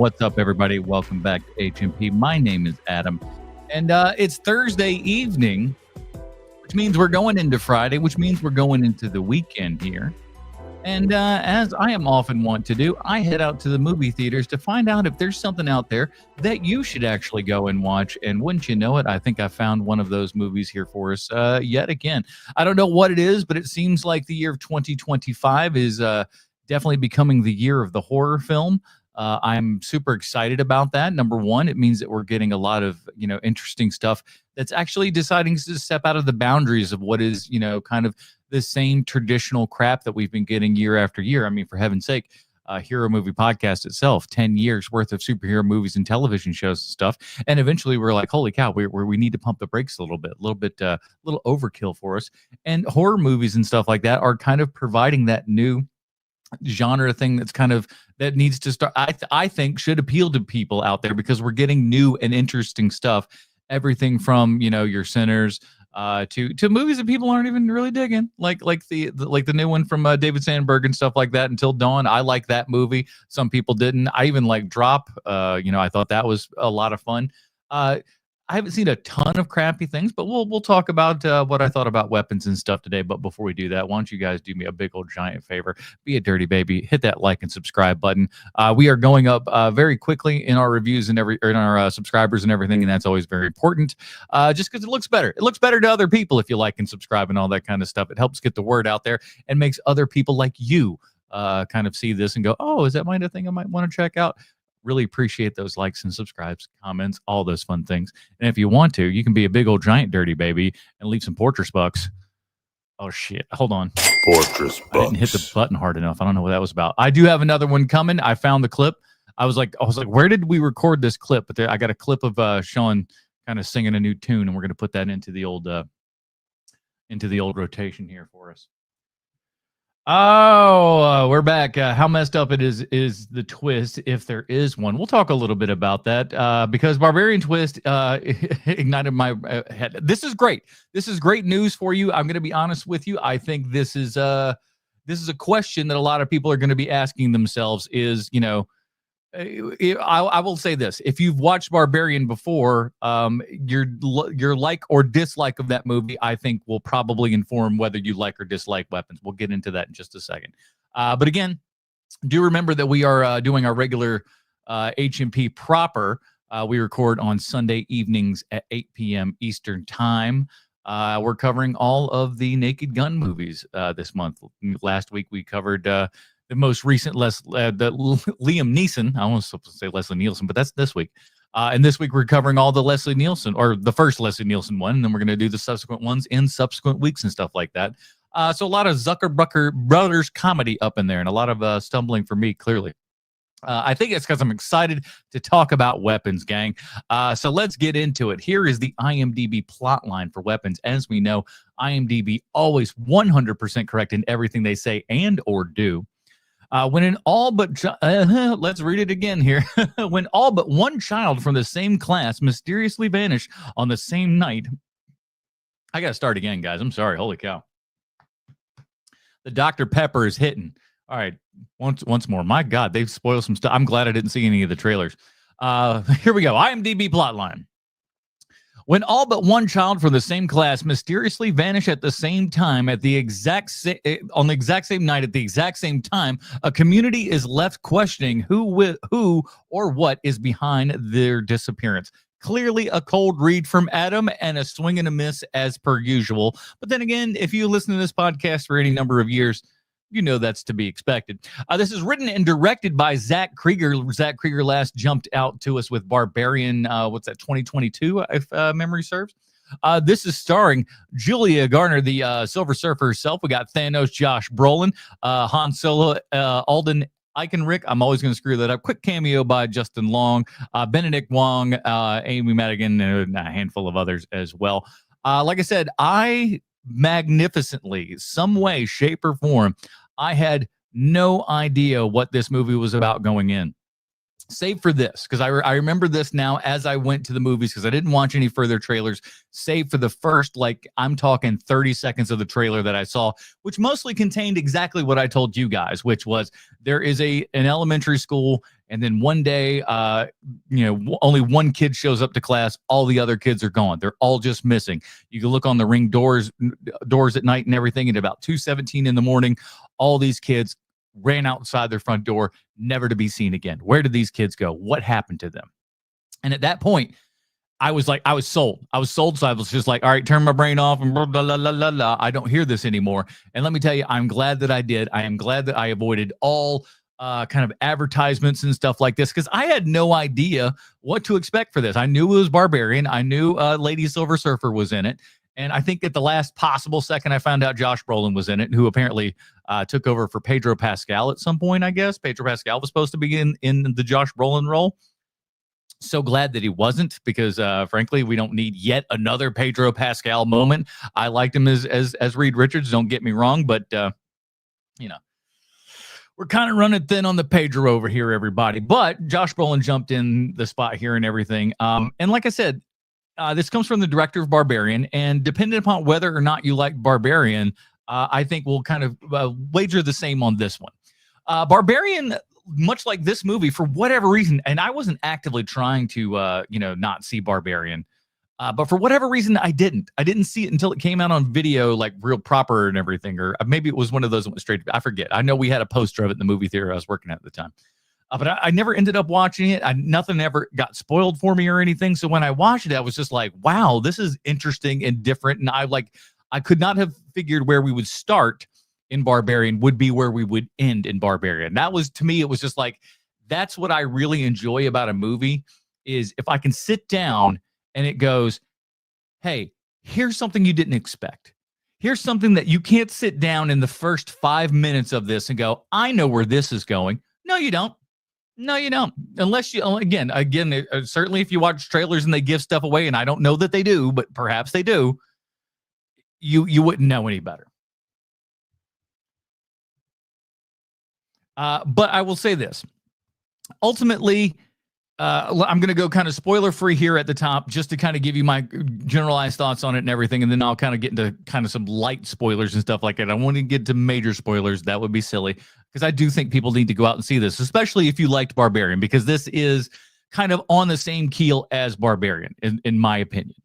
What's up, everybody? Welcome back to HMP. My name is Adam, and it's Thursday evening, which means we're going into Friday, which means we're going into the weekend here. And as I am often want to do, I head out to the movie theaters to find out if there's something out there that you should actually go and watch. And wouldn't you know it, I think I found one of those movies here for us yet again. I don't know what it is, but it seems like the year of 2025 is definitely becoming the year of the horror film. I'm super excited about that. Number one, it means that we're getting a lot of, interesting stuff that's actually deciding to step out of the boundaries of what is, kind of the same traditional crap that we've been getting year after year. I mean, for heaven's sake, Hero Movie Podcast itself, 10 years worth of superhero movies and television shows and stuff. And eventually we're like, holy cow, we need to pump the brakes a little little overkill for us. And horror movies and stuff like that are kind of providing that new genre thing that's kind of that needs to start. I think should appeal to people out there because we're getting new and interesting stuff. Everything from your Sinners to movies that people aren't even really digging, like the new one from David Sandberg and stuff like that. Until Dawn, I like that movie. Some people didn't. I even like Drop. I thought that was a lot of fun. I haven't seen a ton of crappy things, but we'll talk about what I thought about weapons and stuff today. But before we do that, why don't you guys do me a big old giant favor? Be a dirty baby. Hit that like and subscribe button. We are going up very quickly in our reviews and in our subscribers and everything, and that's always very important. Just because it looks better. It looks better to other people if you like and subscribe and all that kind of stuff. It helps get the word out there and makes other people like you kind of see this and go, oh, is that kind of thing I might want to check out? Really appreciate those likes and subscribes, comments, all those fun things. And if you want to, you can be a big old giant dirty baby and leave some Fortress bucks. Oh shit! Hold on. Fortress bucks. I didn't hit the button hard enough. I don't know what that was about. I do have another one coming. I found the clip. I was like, where did we record this clip? But I got a clip of Sean kind of singing a new tune, and we're gonna put that into the old rotation here for us. Oh, we're back. How messed up it is the twist, if there is one. We'll talk a little bit about that because Barbarian twist ignited my head. This is great. This is great news for you. I'm going to be honest with you. I think this is a question that a lot of people are going to be asking themselves is, I will say this. If you've watched Barbarian before, your like or dislike of that movie, I think, will probably inform whether you like or dislike weapons. We'll get into that in just a second. But again, do remember that we are doing our regular HMP proper. We record on Sunday evenings at 8 p.m. Eastern Time. We're covering all of the Naked Gun movies this month. Last week, we covered the most recent the Liam Neeson. I almost supposed to say Leslie Nielsen, but that's this week. And this week we're covering all the Leslie Nielsen, or the first Leslie Nielsen one, and then we're going to do the subsequent ones in subsequent weeks and stuff like that. So a lot of Zuckerbucker Brothers comedy up in there, and a lot of stumbling for me, clearly. I think it's because I'm excited to talk about weapons, gang. So let's get into it. Here is the IMDb plot line for weapons. As we know, IMDb always 100% correct in everything they say and or do. When in all but let's read it again here. When all but one child from the same class mysteriously vanished on the same night. I gotta start again, guys. I'm sorry. Holy cow. The Dr. Pepper is hitting. All right, once more. My God, they've spoiled some stuff. I'm glad I didn't see any of the trailers. Here we go. IMDb plotline. When all but one child from the same class mysteriously vanish at the same time on the exact same night at the exact same time, a community is left questioning who or what is behind their disappearance. Clearly a cold read from Adam and a swing and a miss as per usual. But then again, if you listen to this podcast for any number of years, you know that's to be expected. This is written and directed by Zach Krieger. Zach Krieger last jumped out to us with Barbarian, 2022, if memory serves. This is starring Julia Garner, the Silver Surfer herself. We got Thanos, Josh Brolin, Han Solo, Alden Ehrenreich. I'm always going to screw that up. Quick cameo by Justin Long, Benedict Wong, Amy Madigan, and a handful of others as well. Like I said, magnificently, some way, shape, or form, I had no idea what this movie was about going in. Save for this, because I remember this now as I went to the movies, because I didn't watch any further trailers, save for the first, I'm talking 30 seconds of the trailer that I saw, which mostly contained exactly what I told you guys, which was there is an elementary school, And then one day, only one kid shows up to class. All the other kids are gone. They're all just missing. You can look on the ring doors at night and everything. At about 2:17 in the morning, all these kids ran outside their front door, never to be seen again. Where did these kids go? What happened to them? And at that point, I was sold. So I was just like, all right, turn my brain off and blah, blah, blah, blah, blah. I don't hear this anymore. And let me tell you, I'm glad that I did. I am glad that I avoided all kind of advertisements and stuff like this, because I had no idea what to expect for this. I knew it was Barbarian. I knew Lady Silver Surfer was in it. And I think at the last possible second, I found out Josh Brolin was in it, who apparently took over for Pedro Pascal at some point, I guess. Pedro Pascal was supposed to be in the Josh Brolin role. So glad that he wasn't, because frankly, we don't need yet another Pedro Pascal moment. I liked him as Reed Richards, don't get me wrong, but we're kind of running thin on the Pedro over here, everybody. But Josh Brolin jumped in the spot here and everything. And like I said, this comes from the director of Barbarian, and depending upon whether or not you like Barbarian, I think we'll kind of wager the same on this one. Barbarian, much like this movie, for whatever reason, and I wasn't actively trying to, not see Barbarian, but for whatever reason, I didn't see it until it came out on video, like real proper and everything, or maybe it was one of those that went straight. I forget. I know we had a poster of it in the movie theater I was working at the time, but I never ended up watching it. Nothing ever got spoiled for me or anything. So when I watched it, I was just like, wow, this is interesting and different. And I could not have figured where we would start in Barbarian would be where we would end in Barbarian. That was, to me, it was just like, that's what I really enjoy about a movie, is if I can sit down and it goes, hey, here's something you didn't expect. Here's something that you can't sit down in the first 5 minutes of this and go, I know where this is going. No, you don't. No, you don't. Unless you, again, certainly if you watch trailers and they give stuff away, and I don't know that they do, but perhaps they do, you wouldn't know any better. But I will say this. Ultimately, I'm going to go kind of spoiler free here at the top, just to kind of give you my generalized thoughts on it and everything. And then I'll kind of get into kind of some light spoilers and stuff like that. I want to get to major spoilers. That would be silly, because I do think people need to go out and see this, especially if you liked Barbarian, because this is kind of on the same keel as Barbarian, in my opinion.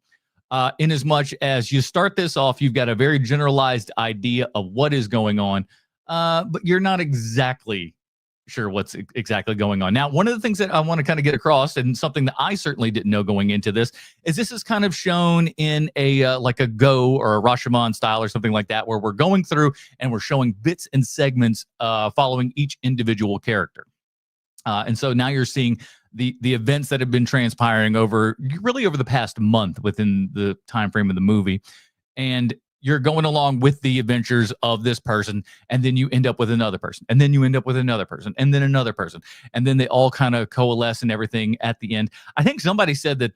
In as much as you start this off, you've got a very generalized idea of what is going on, but you're not exactly sure what's exactly going on. Now, one of the things that I want to kind of get across, and something that I certainly didn't know going into this, is kind of shown in a like a Go or a Rashomon style or something like that, where we're going through and we're showing bits and segments following each individual character. And so now you're seeing the events that have been transpiring over the past month within the time frame of the movie. And you're going along with the adventures of this person, and then you end up with another person, and then you end up with another person, and then another person, and then they all kind of coalesce and everything at the end. I think somebody said that,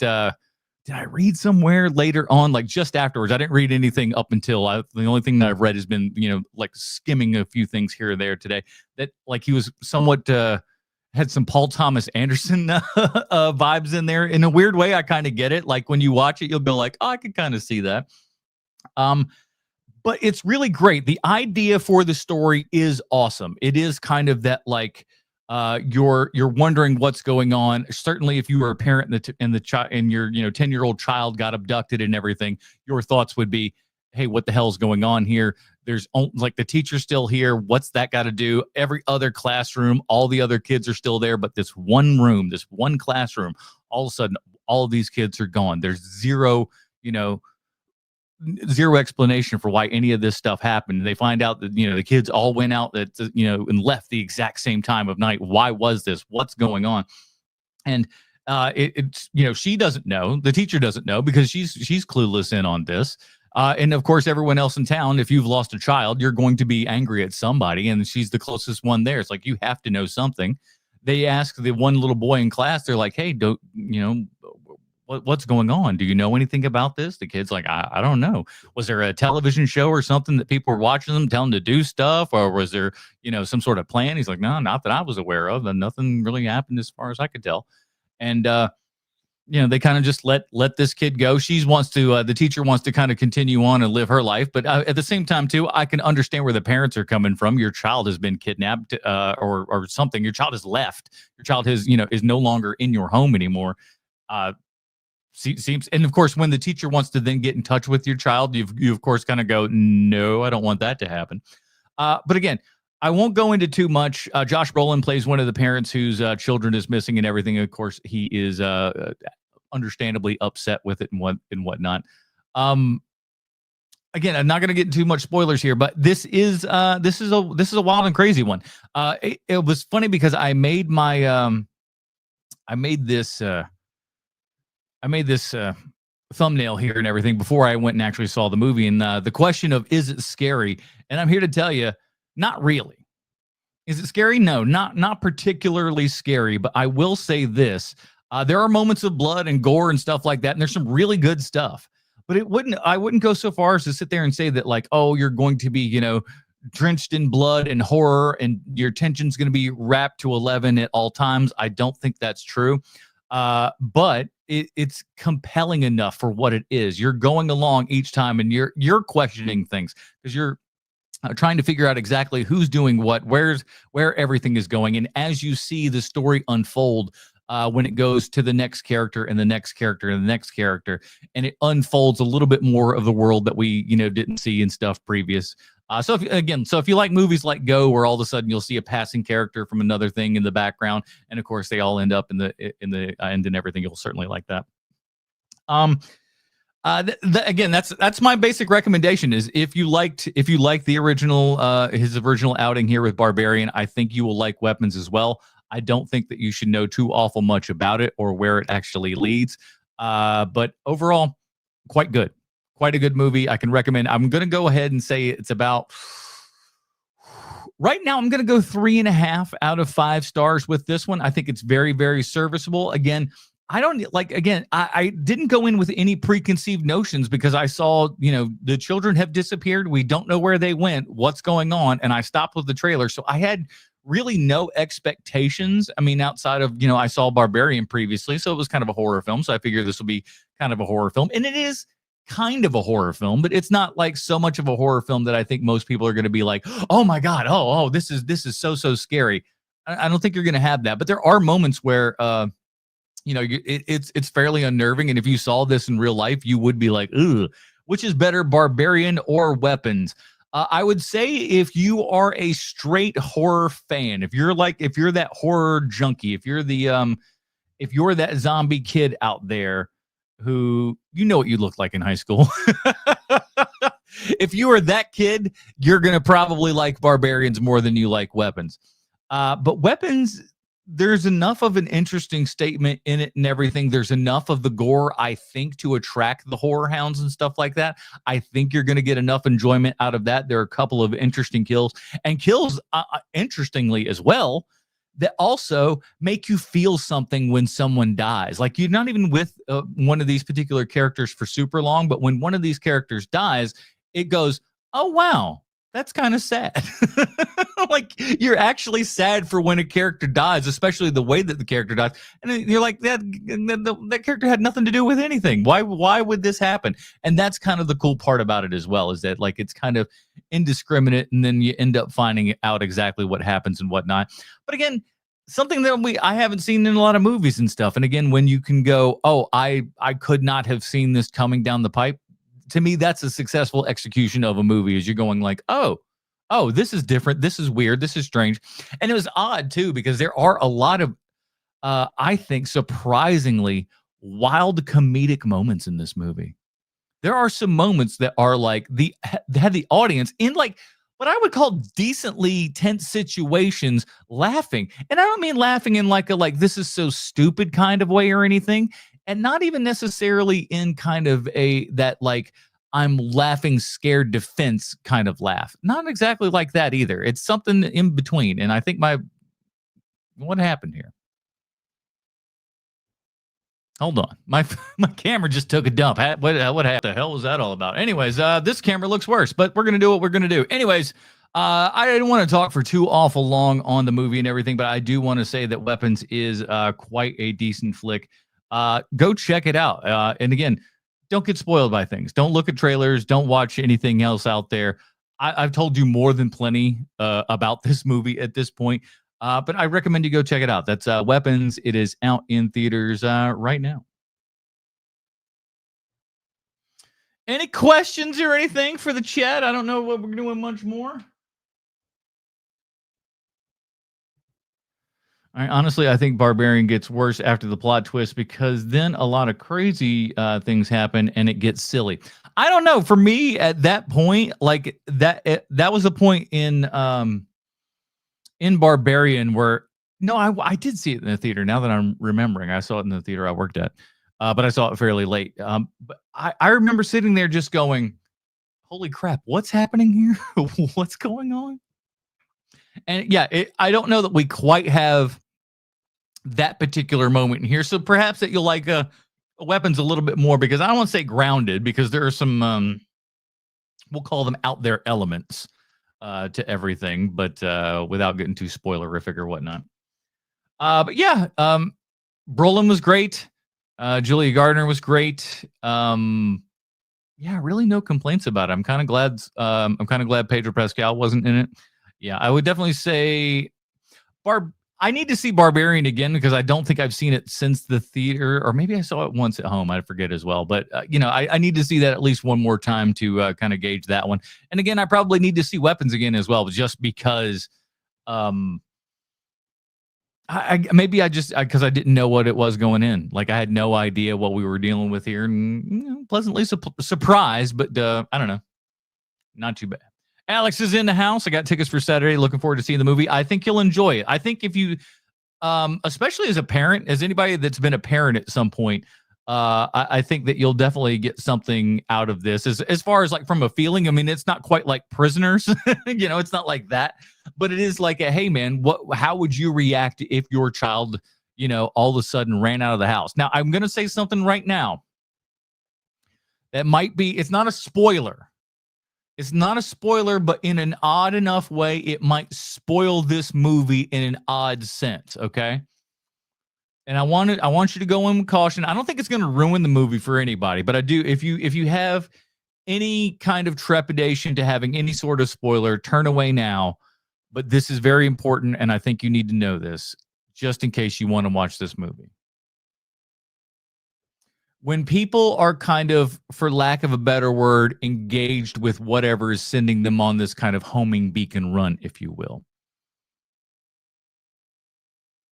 did I read somewhere later on, like just afterwards? I didn't read anything up until the only thing that I've read has been, like skimming a few things here or there today, that like he was somewhat, had some Paul Thomas Anderson vibes in there. In a weird way, I kind of get it. Like when you watch it, you'll be like, oh, I can kind of see that. But it's really great. The idea for the story is awesome. It is kind of that, like, you're wondering what's going on. Certainly, if you were a parent and your 10-year-old child got abducted and everything, your thoughts would be, hey, what the hell's going on here? There's like the teacher's still here. What's that got to do? Every other classroom, all the other kids are still there, but this one room, this one classroom, all of a sudden, all of these kids are gone. There's zero explanation for why any of this stuff happened. They find out that, the kids all went out and left the exact same time of night. Why was this? What's going on? And she doesn't know. The teacher doesn't know, because she's clueless in on this. And of course, everyone else in town, if you've lost a child, you're going to be angry at somebody, and she's the closest one there. It's like, you have to know something. They ask the one little boy in class, they're like, hey, what's going on? Do you know anything about this? The kid's like, I don't know. Was there a television show or something that people were watching them, telling them to do stuff? Or was there, some sort of plan? He's like, no, not that I was aware of. And nothing really happened as far as I could tell. And they kind of just let this kid go. She wants to, the teacher wants to kind of continue on and live her life, but at the same time too, I can understand where the parents are coming from. Your child has been kidnapped, or something. Your child has left. Your child has, is no longer in your home anymore. Seems, and of course, when the teacher wants to then get in touch with your child, you of course kind of go, no, I don't want that to happen. But again, I won't go into too much. Josh Brolin plays one of the parents whose children is missing and everything. Of course, he is understandably upset with it and whatnot. Again, I'm not going to get too much spoilers here, but this is a wild and crazy one. It was funny because I made this thumbnail here and everything before I went and actually saw the movie. And the question of, is it scary? And I'm here to tell you, not really. Is it scary? No, not particularly scary, but I will say this. There are moments of blood and gore and stuff like that, and there's some really good stuff. But I wouldn't go so far as to sit there and say that, like, oh, you're going to be, drenched in blood and horror and your tension's going to be wrapped to 11 at all times. I don't think that's true. But it's compelling enough for what it is. You're going along each time and you're questioning things because you're trying to figure out exactly who's doing what, where everything is going. And as you see the story unfold, when it goes to the next character and the next character and the next character, and it unfolds a little bit more of the world that we, didn't see in stuff previous. So if you like movies like Go, where all of a sudden you'll see a passing character from another thing in the background, and of course they all end up in the end and everything, you'll certainly like that. Again, that's my basic recommendation. Is if you like the original, his original outing here with Barbarian, I think you will like Weapons as well. I don't think that you should know too awful much about it or where it actually leads. But overall, quite good. Quite a good movie. I can recommend. I'm going to go ahead and say it's about, right now, I'm going to go 3.5 out of 5 stars with this one. I think it's very, very serviceable. Again, I didn't go in with any preconceived notions because I saw, the children have disappeared. We don't know where they went, what's going on. And I stopped with the trailer. So I had really no expectations. I mean, outside of, I saw Barbarian previously, so it was kind of a horror film. So I figured this will be kind of a horror film. And it is kind of a horror film, but it's not like so much of a horror film that I think most people are going to be like, oh my God, oh, this is so scary. I don't think you're going to have that. But there are moments where, it's fairly unnerving. And if you saw this in real life, you would be like, ugh, which is better, Barbarian or Weapons? I would say if you are a straight horror fan, if you're that horror junkie, if you're that zombie kid out there who, what you look like in high school. If you are that kid, you're going to probably like Barbarians more than you like Weapons. But Weapons, there's enough of an interesting statement in it and everything. There's enough of the gore, I think, to attract the horror hounds and stuff like that. I think you're going to get enough enjoyment out of that. There are a couple of interesting kills, interestingly as well, that also make you feel something when someone dies. Like, you're not even with one of these particular characters for super long, but when one of these characters dies, it goes, oh, wow, that's kind of sad. Like, you're actually sad for when a character dies, especially the way that the character dies. And you're like, that character had nothing to do with anything. Why would this happen? And that's kind of the cool part about it as well, is that, like, it's kind of indiscriminate, and then you end up finding out exactly what happens and whatnot. But again, something that I haven't seen in a lot of movies and stuff. And again, when you can go, oh, I could not have seen this coming down the pipe. To me, that's a successful execution of a movie, is you're going like, oh, this is different. This is weird. This is strange. And it was odd too, because there are a lot of, I think, surprisingly wild comedic moments in this movie. There are some moments that are like had the audience in like what I would call decently tense situations laughing. And I don't mean laughing in like this is so stupid kind of way or anything. And not even necessarily in kind of that like I'm laughing scared defense kind of laugh. Not exactly like that either. It's something in between. And I think what happened here? Hold on. My camera just took a dump. What the hell was that all about? Anyways, this camera looks worse, but we're going to do what we're going to do. Anyways, I didn't want to talk for too awful long on the movie and everything, but I do want to say that Weapons is quite a decent flick. Go check it out. And again, don't get spoiled by things. Don't look at trailers. Don't watch anything else out there. I've told you more than plenty about this movie at this point, but I recommend you go check it out. That's Weapons. It is out in theaters right now. Any questions or anything for the chat? I don't know what we're doing much more. Honestly, I think Barbarian gets worse after the plot twist because then a lot of crazy things happen and it gets silly. I don't know. For me, at that point, like that was a point in Barbarian where I did see it in the theater. Now that I'm remembering, I saw it in the theater I worked at, but I saw it fairly late. But I remember sitting there just going, "Holy crap, what's happening here? What's going on?" And yeah, I don't know that we quite have that particular moment in here. So perhaps that you'll like Weapons a little bit more, because I don't want to say grounded, because there are some, we'll call them out there elements to everything, but without getting too spoilerific or whatnot. But yeah, Brolin was great. Julia Gardner was great. Yeah, really no complaints about it. I'm kind of glad Pedro Pascal wasn't in it. Yeah, I would definitely say I need to see Barbarian again, because I don't think I've seen it since the theater, or maybe I saw it once at home. I forget as well. But, I need to see that at least one more time to kind of gauge that one. And again, I probably need to see Weapons again as well, just because because I didn't know what it was going in. Like, I had no idea what we were dealing with here, and pleasantly surprised, but I don't know. Not too bad. Alex is in the house. I got tickets for Saturday. Looking forward to seeing the movie. I think you'll enjoy it. I think if you, especially as a parent, as anybody that's been a parent at some point, I think that you'll definitely get something out of this. As far as like from a feeling, I mean, it's not quite like Prisoners, it's not like that, but it is like a, hey man, how would you react if your child, all of a sudden ran out of the house? Now, I'm going to say something right now that might be, it's not a spoiler. It's not a spoiler, but in an odd enough way, it might spoil this movie in an odd sense, okay? And I want you to go in with caution. I don't think it's going to ruin the movie for anybody, but I do. If you have any kind of trepidation to having any sort of spoiler, turn away now. But this is very important, and I think you need to know this, just in case you want to watch this movie. When people are kind of, for lack of a better word, engaged with whatever is sending them on this kind of homing beacon run, if you will,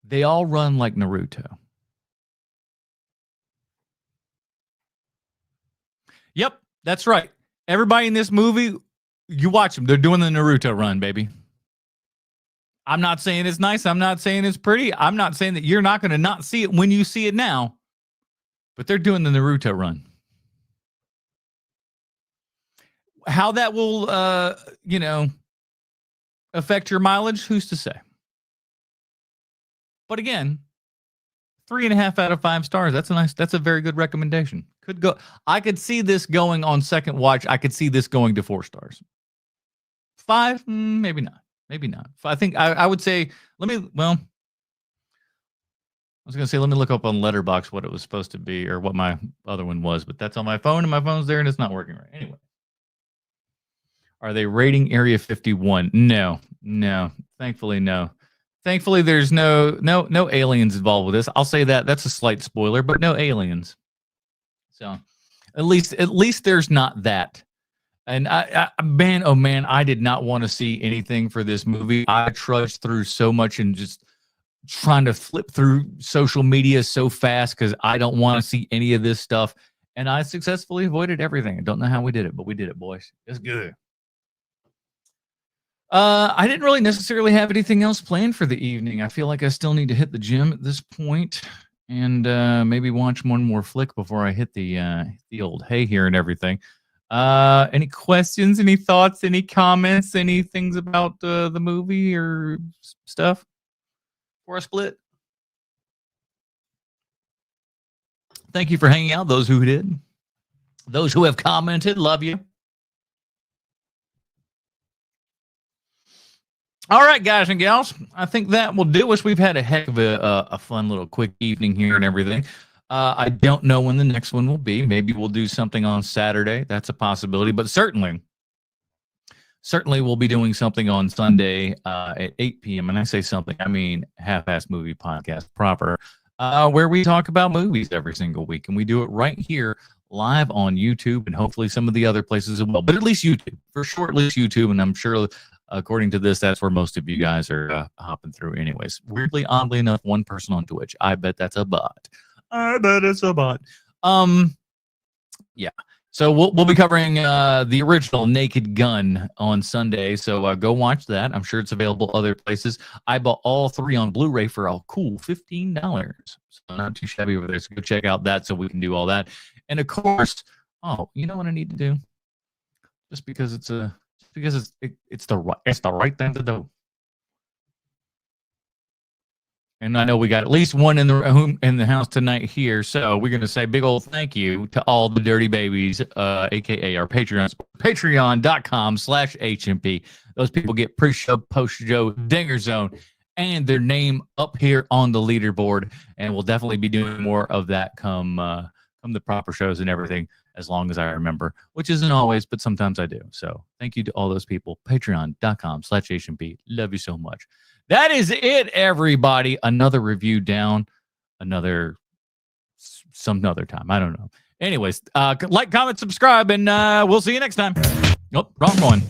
they all run like Naruto. Yep, that's right. Everybody in this movie, you watch them, they're doing the Naruto run, baby. I'm not saying it's nice. I'm not saying it's pretty. I'm not saying that you're not going to not see it when you see it now. But they're doing the Naruto run. How that will, affect your mileage, who's to say? But again, 3.5 out of 5 stars. That's a very good recommendation. I could see this going on second watch. I could see this going to 4 stars. 5, maybe not. I think I would say, I was going to say, let me look up on Letterboxd what it was supposed to be, or what my other one was, but that's on my phone, and my phone's there, and it's not working right. Anyway. Are they rating Area 51? No. Thankfully, no. Thankfully, there's no aliens involved with this. I'll say that. That's a slight spoiler, but no aliens. So, at least there's not that. And man, I did not want to see anything for this movie. I trudged through so much and just trying to flip through social media so fast because I don't want to see any of this stuff. And I successfully avoided everything. I don't know how we did it, but we did it, boys. It's good. I didn't really necessarily have anything else planned for the evening. I feel like I still need to hit the gym at this point and maybe watch one more flick before I hit the old hay here and everything. Any questions, any thoughts, any comments, any things about the movie or stuff? For a split. Thank you for hanging out. Those who did, those who have commented, love you. All right, guys and gals, I think that will do us. We've had a heck of a fun little quick evening here and everything. I don't know when the next one will be. Maybe we'll do something on Saturday. That's a possibility, but certainly we'll be doing something on Sunday at 8 p.m. And I say something, I mean half-ass movie podcast proper, where we talk about movies every single week. And we do it right here live on YouTube and hopefully some of the other places as well. But at least YouTube, for sure, at least YouTube. And I'm sure, according to this, that's where most of you guys are hopping through anyways. Weirdly, oddly enough, one person on Twitch. I bet that's a bot. I bet it's a bot. Yeah. So we'll be covering the original Naked Gun on Sunday. So go watch that. I'm sure it's available other places. I bought all 3 on Blu-ray for a cool $15. So not too shabby over there. So go check out that so we can do all that. And of course, you know what I need to do? Just because it's the right thing to do. And I know we got at least one in the house tonight here. So we're going to say big old thank you to all the dirty babies, a.k.a. our Patreon, patreon.com/HMP. Those people get pre-show, post-show, dinger zone, and their name up here on the leaderboard. And we'll definitely be doing more of that come the proper shows and everything, as long as I remember, which isn't always, but sometimes I do. So thank you to all those people. Patreon.com/HMP. Love you so much. That is it, everybody. Another review down. Some other time. I don't know. Anyways, like, comment, subscribe, and we'll see you next time. Nope, wrong one.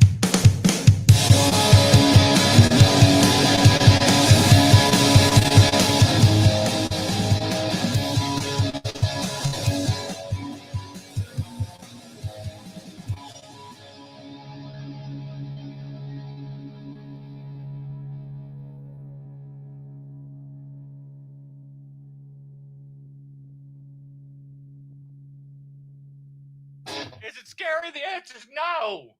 Is it scary? The answer is no.